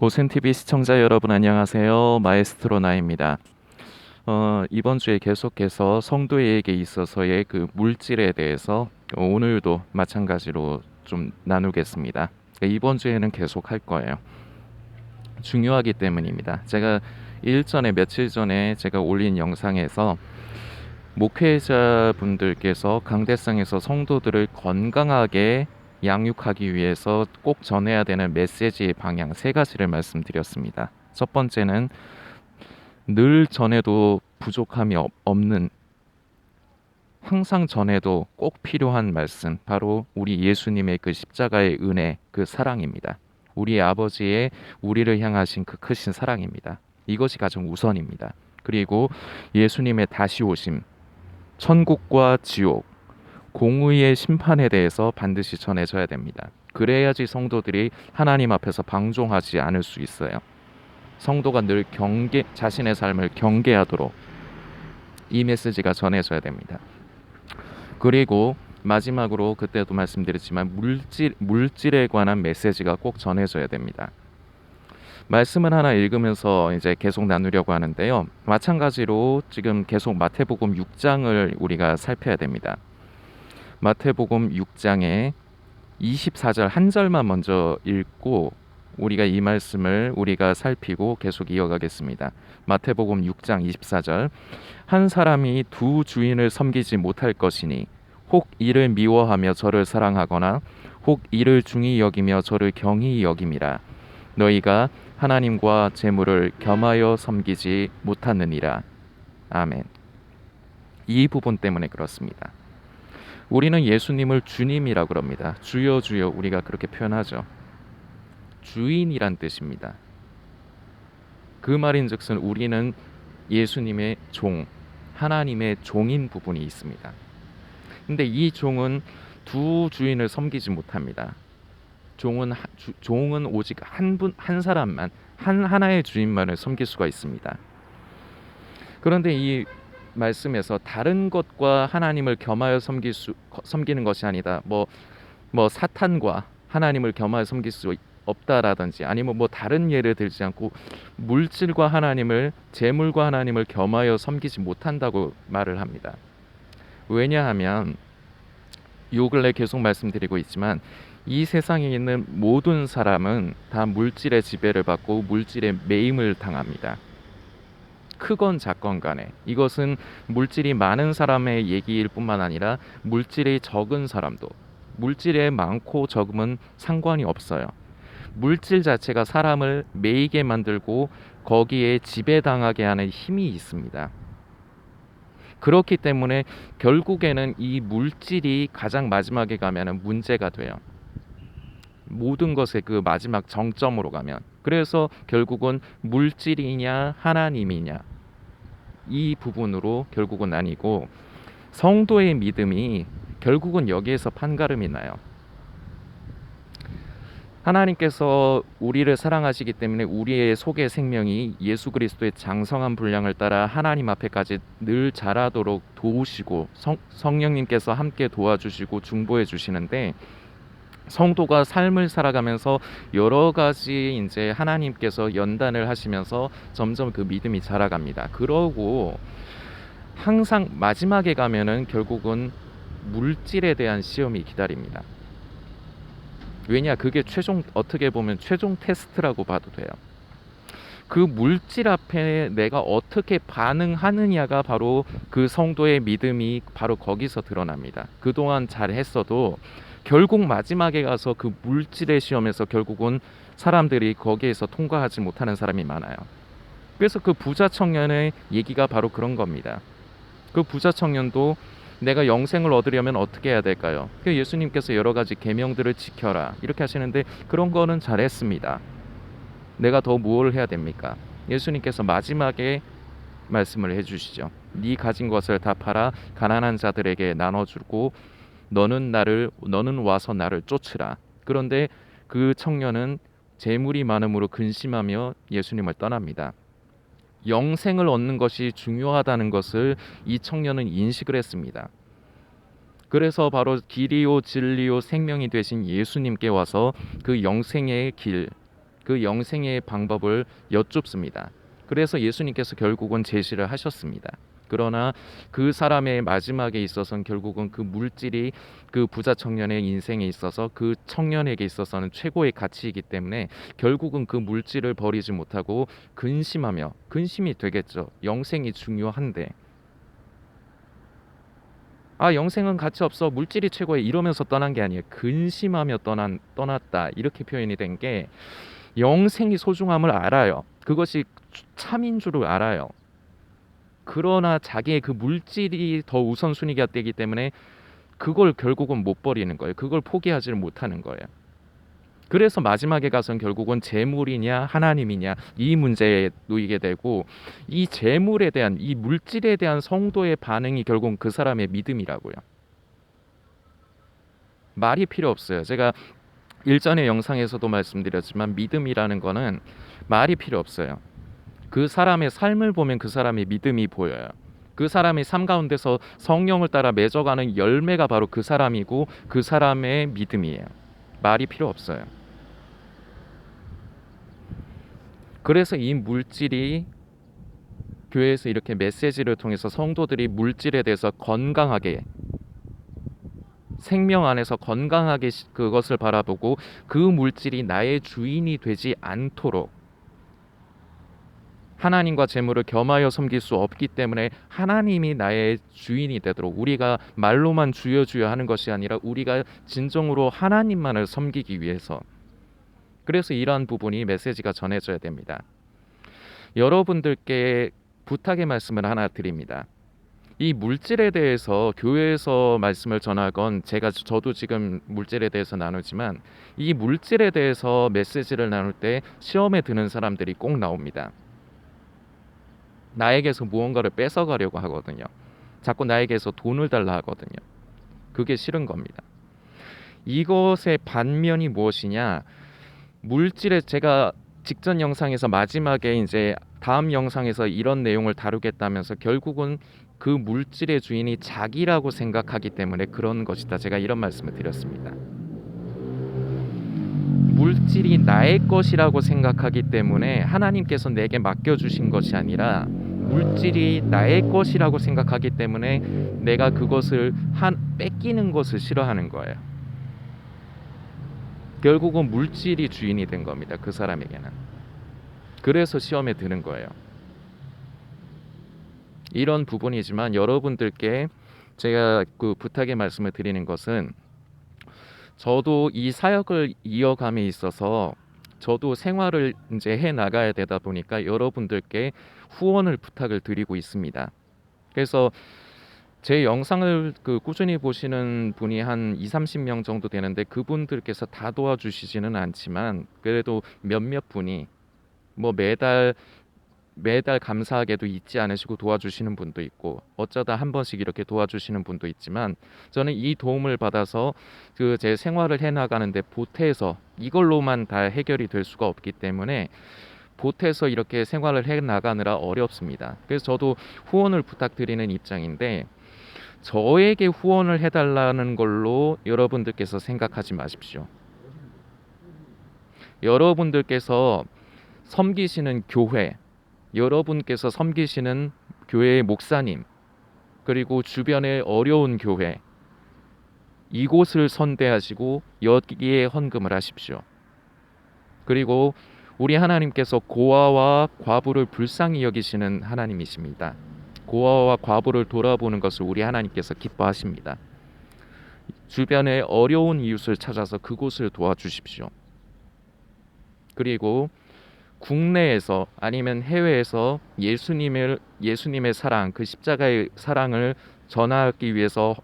고센TV 시청자 여러분 안녕하세요. 마에스트로 나입니다. 이번 주에 계속해서 성도에게 있어서의 그 물질에 대해서 오늘도 마찬가지로 좀 나누겠습니다. 이번 주에는 계속 할 거예요. 중요하기 때문입니다. 제가 며칠 전에 제가 올린 영상에서 목회자분들께서 강대상에서 성도들을 건강하게 양육하기 위해서 꼭 전해야 되는 메시지의 방향 세 가지를 말씀드렸습니다. 첫 번째는 늘 전해도 부족함이 없는, 항상 전해도 꼭 필요한 말씀, 바로 우리 예수님의 그 십자가의 은혜, 그 사랑입니다. 우리 아버지의 우리를 향하신 그 크신 사랑입니다. 이것이 가장 우선입니다. 그리고 예수님의 다시 오심, 천국과 지옥, 공의의 심판에 대해서 반드시 전해져야 됩니다. 그래야지 성도들이 하나님 앞에서 방종하지 않을 수 있어요. 성도가 늘 자신의 삶을 경계하도록 이 메시지가 전해져야 됩니다. 그리고 마지막으로 그때도 말씀드렸지만 물질에 관한 메시지가 꼭 전해져야 됩니다. 말씀을 하나 읽으면서 이제 계속 나누려고 하는데요. 마찬가지로 지금 계속 마태복음 6장을 우리가 살펴야 됩니다. 마태복음 6장에 24절 한 절만 먼저 읽고 우리가 이 말씀을 우리가 살피고 계속 이어가겠습니다. 마태복음 6장 24절 한 사람이 두 주인을 섬기지 못할 것이니 혹 이를 미워하며 저를 사랑하거나 혹 이를 중히 여기며 저를 경히 여김이라. 너희가 하나님과 재물을 겸하여 섬기지 못하느니라. 아멘. 이 부분 때문에 그렇습니다. 우리는 예수님을 주님이라고 그럽니다. 주여 주여 우리가 그렇게 표현하죠. 주인이란 뜻입니다. 그 말인즉슨 우리는 예수님의 종, 하나님의 종인 부분이 있습니다. 근데 이 종은 두 주인을 섬기지 못합니다. 종은 오직 한 사람만, 하나의 주인만을 섬길 수가 있습니다. 그런데 이 말씀에서 다른 것과 하나님을 겸하여 섬기는 것이 아니다. 뭐 사탄과 하나님을 겸하여 섬길 수 없다라든지 아니면 뭐 다른 예를 들지 않고 물질과 하나님을, 재물과 하나님을 겸하여 섬기지 못한다고 말을 합니다. 왜냐하면 요 근래 계속 말씀드리고 있지만 이 세상에 있는 모든 사람은 다 물질의 지배를 받고 물질의 매임을 당합니다. 크건 작건 간에 이것은 물질이 많은 사람의 얘기일 뿐만 아니라 물질이 적은 사람도, 물질에 많고 적음은 상관이 없어요. 물질 자체가 사람을 매이게 만들고 거기에 지배당하게 하는 힘이 있습니다. 그렇기 때문에 결국에는 이 물질이 가장 마지막에 가면은 문제가 돼요. 모든 것의 그 마지막 정점으로 가면. 그래서 결국은 물질이냐 하나님이냐 이 부분으로 결국은 나뉘고, 성도의 믿음이 결국은 여기에서 판가름이 나요. 하나님께서 우리를 사랑하시기 때문에 우리의 속의 생명이 예수 그리스도의 장성한 분량을 따라 하나님 앞에까지 늘 자라도록 도우시고 성령님께서 함께 도와주시고 중보해 주시는데, 성도가 삶을 살아가면서 여러 가지 이제 하나님께서 연단을 하시면서 점점 그 믿음이 자라갑니다. 그러고 항상 마지막에 가면은 결국은 물질에 대한 시험이 기다립니다. 왜냐, 그게 어떻게 보면 최종 테스트라고 봐도 돼요. 그 물질 앞에 내가 어떻게 반응하느냐가 바로 그 성도의 믿음이 바로 거기서 드러납니다. 그동안 잘했어도 결국 마지막에 가서 그 물질의 시험에서 결국은 사람들이 거기에서 통과하지 못하는 사람이 많아요. 그래서 그 부자 청년의 얘기가 바로 그런 겁니다. 그 부자 청년도 내가 영생을 얻으려면 어떻게 해야 될까요? 그 예수님께서 여러 가지 계명들을 지켜라 이렇게 하시는데, 그런 거는 잘했습니다. 내가 더 무엇을 해야 됩니까? 예수님께서 마지막에 말씀을 해주시죠. 네 가진 것을 다 팔아 가난한 자들에게 나눠주고 너는 와서 나를 쫓으라. 그런데 그 청년은 재물이 많음으로 근심하며 예수님을 떠납니다. 영생을 얻는 것이 중요하다는 것을 이 청년은 인식을 했습니다. 그래서 바로 길이요 진리요 생명이 되신 예수님께 와서 그 영생의 길, 그 영생의 방법을 여쭙습니다. 그래서 예수님께서 결국은 제시를 하셨습니다. 그러나 그 사람의 마지막에 있어서는 결국은 그 물질이 그 부자 청년의 인생에 있어서 그 청년에게 있어서는 최고의 가치이기 때문에 결국은 그 물질을 버리지 못하고 근심이 되겠죠. 영생이 중요한데 영생은 가치 없어 물질이 최고야 이러면서 떠난 게 아니에요. 근심하며 떠났다 이렇게 표현이 된 게 영생이 소중함을 알아요. 그것이 참인 줄을 알아요. 그러나 자기의 그 물질이 더 우선순위가 되기 때문에 그걸 결국은 못 버리는 거예요. 그걸 포기하지를 못하는 거예요. 그래서 마지막에 가서는 결국은 재물이냐 하나님이냐 이 문제에 놓이게 되고 이 재물에 대한 이 물질에 대한 성도의 반응이 결국은 그 사람의 믿음이라고요. 말이 필요 없어요. 제가 일전의 영상에서도 말씀드렸지만 믿음이라는 거는 말이 필요 없어요. 그 사람의 삶을 보면 그 사람의 믿음이 보여요. 그 사람의 삶 가운데서 성령을 따라 맺어가는 열매가 바로 그 사람이고 그 사람의 믿음이에요. 말이 필요 없어요. 그래서 이 물질이 교회에서 이렇게 메시지를 통해서 성도들이 물질에 대해서 건강하게 생명 안에서 건강하게 그것을 바라보고 그 물질이 나의 주인이 되지 않도록 하나님과 재물을 겸하여 섬길 수 없기 때문에 하나님이 나의 주인이 되도록 우리가 말로만 주여 주여 하는 것이 아니라 우리가 진정으로 하나님만을 섬기기 위해서 그래서 이러한 부분이 메시지가 전해져야 됩니다. 여러분들께 부탁의 말씀을 하나 드립니다. 이 물질에 대해서 교회에서 말씀을 전하건 저도 지금 물질에 대해서 나누지만 이 물질에 대해서 메시지를 나눌 때 시험에 드는 사람들이 꼭 나옵니다. 나에게서 무언가를 뺏어가려고 하거든요. 자꾸 나에게서 돈을 달라 하거든요. 그게 싫은 겁니다. 이것의 반면이 무엇이냐? 물질에 제가 직전 영상에서 마지막에 이제 다음 영상에서 이런 내용을 다루겠다면서 결국은 그 물질의 주인이 자기라고 생각하기 때문에 그런 것이다. 제가 이런 말씀을 드렸습니다. 물질이 나의 것이라고 생각하기 때문에 하나님께서 내게 맡겨주신 것이 아니라 물질이 나의 것이라고 생각하기 때문에 내가 그것을 뺏기는 것을 싫어하는 거예요. 결국은 물질이 주인이 된 겁니다. 그 사람에게는. 그래서 시험에 드는 거예요. 이런 부분이지만 여러분들께 제가 그 부탁의 말씀을 드리는 것은 저도 이 사역을 이어감에 있어서 저도 생활을 이제 해 나가야 되다 보니까 여러분들께 후원을 부탁을 드리고 있습니다. 그래서 제 영상을 꾸준히 보시는 분이 한 20-30명 정도 되는데 그분들께서 다 도와주시지는 않지만 그래도 몇몇 분이 뭐 매달 감사하게도 잊지 않으시고 도와주시는 분도 있고 어쩌다 한 번씩 이렇게 도와주시는 분도 있지만 저는 이 도움을 받아서 제 생활을 해나가는데 보태서 이걸로만 다 해결이 될 수가 없기 때문에 보태서 이렇게 생활을 해나가느라 어렵습니다. 그래서 저도 후원을 부탁드리는 입장인데 저에게 후원을 해달라는 걸로 여러분들께서 생각하지 마십시오. 여러분들께서 섬기시는 교회, 여러분께서 섬기시는 교회의 목사님, 그리고 주변의 어려운 교회, 이곳을 선대하시고 여기에 헌금을 하십시오. 그리고 우리 하나님께서 고아와 과부를 불쌍히 여기시는 하나님이십니다. 고아와 과부를 돌아보는 것을 우리 하나님께서 기뻐하십니다. 주변의 어려운 이웃을 찾아서 그곳을 도와주십시오. 그리고 국내에서 아니면 해외에서 예수님의 사랑, 그 십자가의 사랑을 전하기 위해서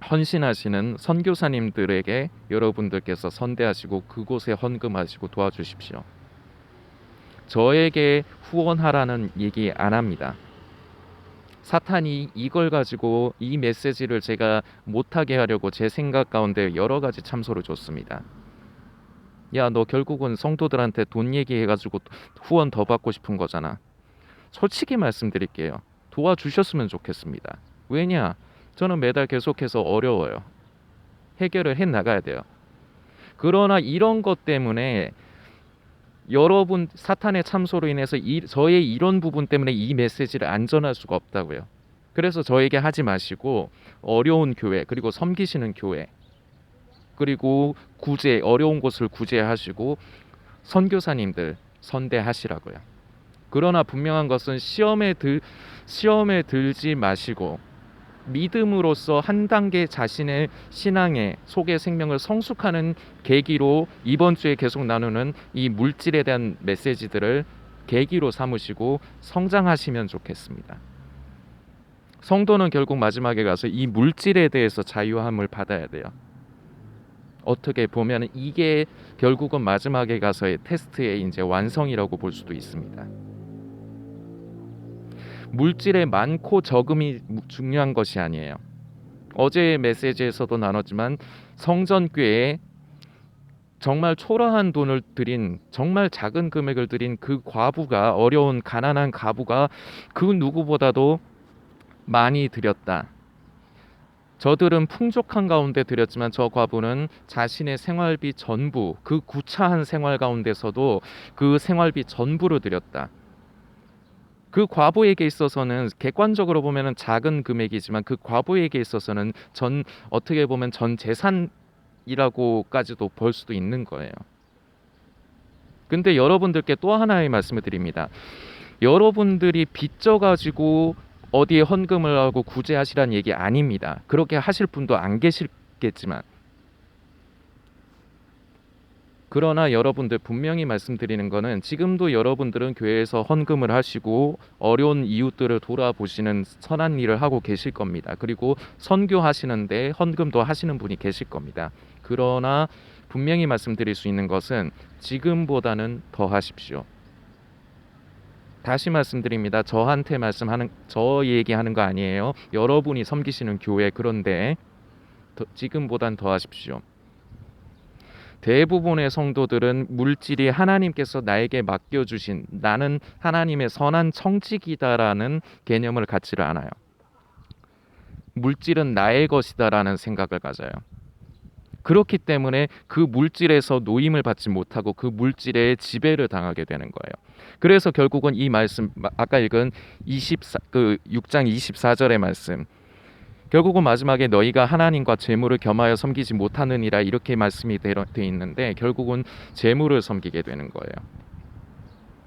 헌신하시는 선교사님들에게 여러분들께서 선대하시고 그곳에 헌금하시고 도와주십시오. 저에게 후원하라는 얘기 안 합니다. 사탄이 이걸 가지고 이 메시지를 제가 못하게 하려고 제 생각 가운데 여러 가지 참소를 줬습니다. 야, 너 결국은 성도들한테 돈 얘기해가지고 후원 더 받고 싶은 거잖아. 솔직히 말씀드릴게요. 도와주셨으면 좋겠습니다. 왜냐? 저는 매달 계속해서 어려워요. 해결을 해 나가야 돼요. 그러나 이런 것 때문에 여러분 사탄의 참소로 인해서 저의 이런 부분 때문에 이 메시지를 안 전할 수가 없다고요. 그래서 저에게 하지 마시고 어려운 교회 그리고 섬기시는 교회 그리고 구제 어려운 곳을 구제하시고 선교사님들 선대하시라고요. 그러나 분명한 것은 시험에 들지 마시고 믿음으로써 한 단계 자신의 신앙의 속의 생명을 성숙하는 계기로 이번 주에 계속 나누는 이 물질에 대한 메시지들을 계기로 삼으시고 성장하시면 좋겠습니다. 성도는 결국 마지막에 가서 이 물질에 대해서 자유함을 받아야 돼요. 어떻게 보면 이게 결국은 마지막에 가서의 테스트의 이제 완성이라고 볼 수도 있습니다. 물질의 많고 적음이 중요한 것이 아니에요. 어제의 메시지에서도 나눴지만 성전교회에 정말 초라한 돈을 들인 정말 작은 금액을 들인 그 과부가 어려운 가난한 과부가 그 누구보다도 많이 드렸다. 저들은 풍족한 가운데 드렸지만 저 과부는 자신의 생활비 전부 그 구차한 생활 가운데서도 그 생활비 전부를 드렸다. 그 과부에게 있어서는 객관적으로 보면은 작은 금액이지만 그 과부에게 있어서는 어떻게 보면 전 재산이라고까지도 볼 수도 있는 거예요. 근데 여러분들께 또 하나의 말씀을 드립니다. 여러분들이 빚져가지고 어디에 헌금을 하고 구제하시라는 얘기 아닙니다. 그렇게 하실 분도 안 계시겠지만 그러나 여러분들 분명히 말씀드리는 거는 지금도 여러분들은 교회에서 헌금을 하시고 어려운 이웃들을 돌아보시는 선한 일을 하고 계실 겁니다. 그리고 선교하시는데 헌금도 하시는 분이 계실 겁니다. 그러나 분명히 말씀드릴 수 있는 것은 지금보다는 더 하십시오. 다시 말씀드립니다. 저 얘기하는 거 아니에요. 여러분이 섬기시는 교회 그런데 지금보단 더 하십시오. 대부분의 성도들은 물질이 하나님께서 나에게 맡겨주신 나는 하나님의 선한 청지기다라는 개념을 갖지를 않아요. 물질은 나의 것이다라는 생각을 가져요. 그렇기 때문에 그 물질에서 노임을 받지 못하고 그 물질에 지배를 당하게 되는 거예요. 그래서 결국은 이 말씀 아까 읽은 6장 24절의 말씀 결국은 마지막에 너희가 하나님과 재물을 겸하여 섬기지 못하느니라 이렇게 말씀이 되어 있는데 결국은 재물을 섬기게 되는 거예요.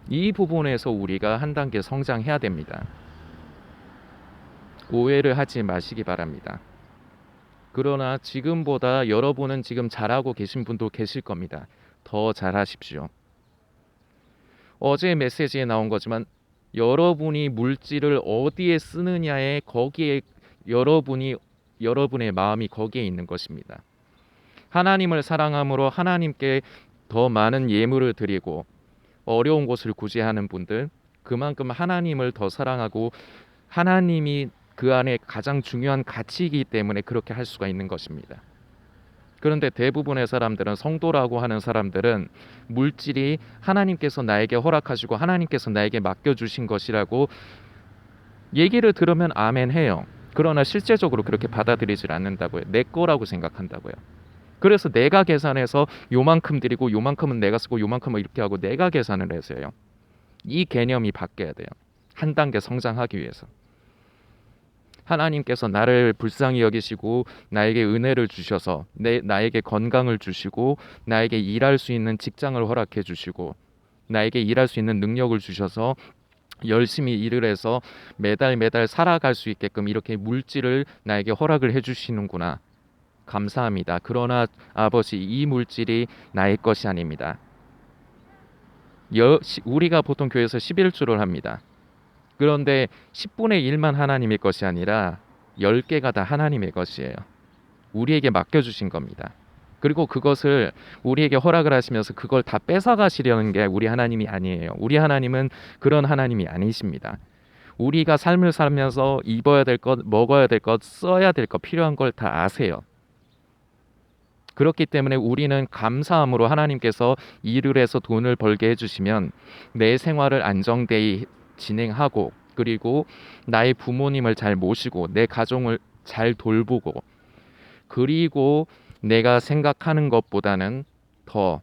이 부분에서 우리가 한 단계 성장해야 됩니다. 오해를 하지 마시기 바랍니다. 그러나 지금보다 여러분은 지금 잘하고 계신 분도 계실 겁니다. 더 잘하십시오. 어제 메시지에 나온 거지만 여러분이 물질을 어디에 쓰느냐에 거기에 여러분의 마음이 거기에 있는 것입니다. 하나님을 사랑함으로 하나님께 더 많은 예물을 드리고 어려운 곳을 구제하는 분들 그만큼 하나님을 더 사랑하고 하나님이 그 안에 가장 중요한 가치이기 때문에 그렇게 할 수가 있는 것입니다. 그런데 대부분의 사람들은 성도라고 하는 사람들은 물질이 하나님께서 나에게 허락하시고 하나님께서 나에게 맡겨주신 것이라고 얘기를 들으면 아멘 해요. 그러나 실제적으로 그렇게 받아들이질 않는다고요. 내 거라고 생각한다고요. 그래서 내가 계산해서 요만큼 드리고 요만큼은 내가 쓰고 요만큼은 이렇게 하고 내가 계산을 해서요. 이 개념이 바뀌어야 돼요. 한 단계 성장하기 위해서. 하나님께서 나를 불쌍히 여기시고 나에게 은혜를 주셔서 나에게 건강을 주시고 나에게 일할 수 있는 직장을 허락해 주시고 나에게 일할 수 있는 능력을 주셔서 열심히 일을 해서 매달 살아갈 수 있게끔 이렇게 물질을 나에게 허락을 해주시는구나. 감사합니다. 그러나 아버지 이 물질이 나의 것이 아닙니다. 우리가 보통 교회에서 11조를 합니다. 그런데 10분의 1만 하나님의 것이 아니라 10개가 다 하나님의 것이에요. 우리에게 맡겨주신 겁니다. 그리고 그것을 우리에게 허락을 하시면서 그걸 다 뺏어가시려는 게 우리 하나님이 아니에요. 우리 하나님은 그런 하나님이 아니십니다. 우리가 삶을 살면서 입어야 될 것, 먹어야 될 것, 써야 될 것, 필요한 걸 다 아세요. 그렇기 때문에 우리는 감사함으로 하나님께서 일을 해서 돈을 벌게 해주시면 내 생활을 안정되이 진행하고 그리고 나의 부모님을 잘 모시고 내 가정을 잘 돌보고 그리고 내가 생각하는 것보다는 더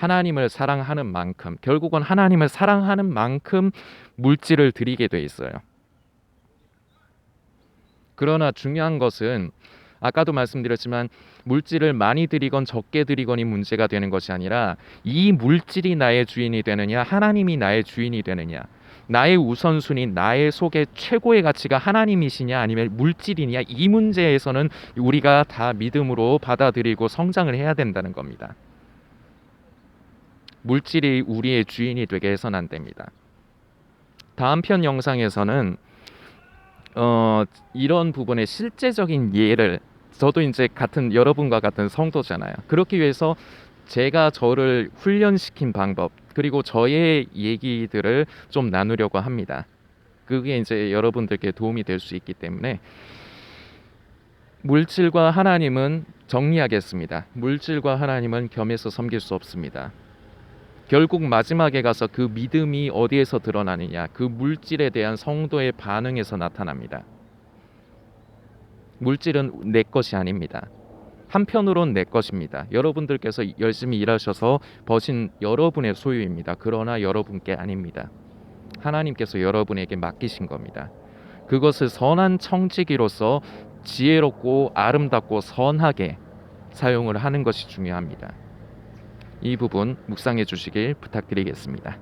하나님을 사랑하는 만큼, 결국은 하나님을 사랑하는 만큼 물질을 드리게 돼 있어요. 그러나 중요한 것은 아까도 말씀드렸지만 물질을 많이 드리건 적게 드리건이 문제가 되는 것이 아니라 이 물질이 나의 주인이 되느냐, 하나님이 나의 주인이 되느냐, 나의 우선순위, 나의 속에 최고의 가치가 하나님이시냐 아니면 물질이냐, 이 문제에서는 우리가 다 믿음으로 받아들이고 성장을 해야 된다는 겁니다. 물질이 우리의 주인이 되게 해서는 안 됩니다. 다음 편 영상에서는 이런 부분의 실제적인 예를, 저도 이제 같은 여러분과 같은 성도잖아요. 그렇기 위해서 제가 저를 훈련시킨 방법, 그리고 저의 얘기들을 좀 나누려고 합니다. 그게 이제 여러분들께 도움이 될 수 있기 때문에 물질과 하나님은 정리하겠습니다. 물질과 하나님은 겸해서 섬길 수 없습니다. 결국 마지막에 가서 그 믿음이 어디에서 드러나느냐, 그 물질에 대한 성도의 반응에서 나타납니다. 물질은 내 것이 아닙니다. 한편으론 내 것입니다. 여러분들께서 열심히 일하셔서 버신 여러분의 소유입니다. 그러나 여러분께 아닙니다. 하나님께서 여러분에게 맡기신 겁니다. 그것을 선한 청지기로서 지혜롭고 아름답고 선하게 사용을 하는 것이 중요합니다. 이 부분 묵상해 주시길 부탁드리겠습니다.